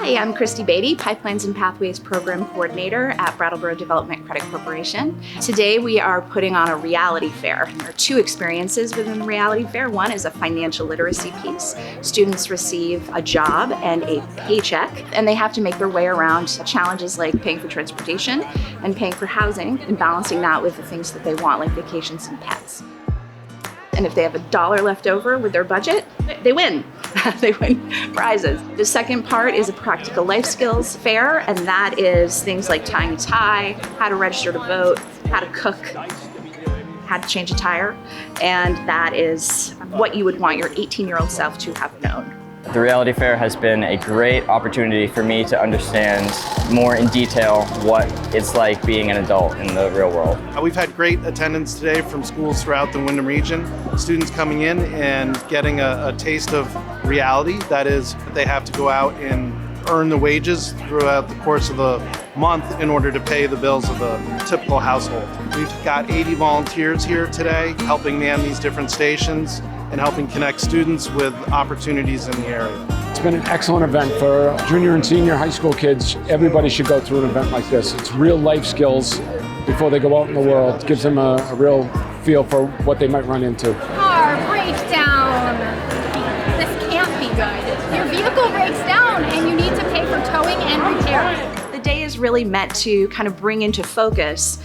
Hi, I'm Christy Beatty, Pipelines and Pathways Program Coordinator at Brattleboro Development Credit Corporation. Today we are putting on a reality fair. There are two experiences within the reality fair. One is a financial literacy piece. Students receive a job and a paycheck, and they have to make their way around challenges like paying for transportation and paying for housing and balancing that with the things that they want, like vacations and pets. And if they have $1 left over with their budget, they win. They win prizes. The second part is a practical life skills fair, and that is things like tying a tie, how to register to vote, how to cook, how to change a tire, and that is what you would want your 18-year-old self to have known. The Reality Fair has been a great opportunity for me to understand more in detail what it's like being an adult in the real world. We've had great attendance today from schools throughout the Windham region. Students coming in and getting a taste of reality. That is, they have to go out and earn the wages throughout the course of the month in order to pay the bills of the typical household. We've got 80 volunteers here today helping man these different stations and helping connect students with opportunities in the area. It's been an excellent event for junior and senior high school kids. Everybody should go through an event like this. It's real life skills before they go out in the world. It gives them a real feel for what they might run into. Car breakdown. This can't be good. Your vehicle breaks down and you need to pay for towing and repair. The day is really meant to kind of bring into focus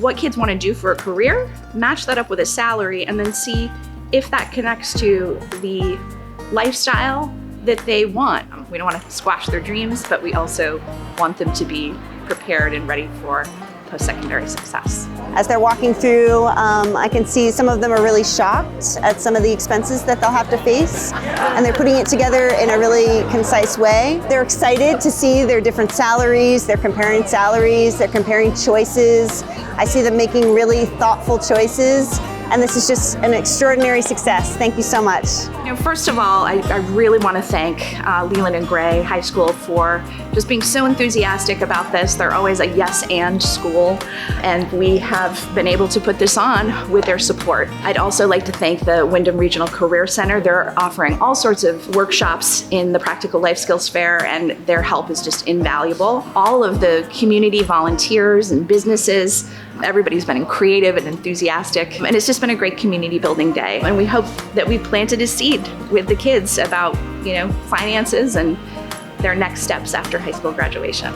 what kids want to do for a career, match that up with a salary, and then see if that connects to the lifestyle that they want. We don't want to squash their dreams, but we also want them to be prepared and ready for post-secondary success. As they're walking through, I can see some of them are really shocked at some of the expenses that they'll have to face, and they're putting it together in a really concise way. They're excited to see their different salaries, they're comparing choices. I see them making really thoughtful choices, and this is just an extraordinary success. Thank you so much. First of all, I really want to thank Leland Gray High School for just being so enthusiastic about this. They're always a yes and school, and we have been able to put this on with their support. I'd also like to thank the Windham Regional Career Center. They're offering all sorts of workshops in the Practical Life Skills Fair, and their help is just invaluable. All of the community volunteers and businesses, everybody's been creative and enthusiastic, and it's just been a great community building day. And we hope that we planted a seed with the kids about, finances and their next steps after high school graduation.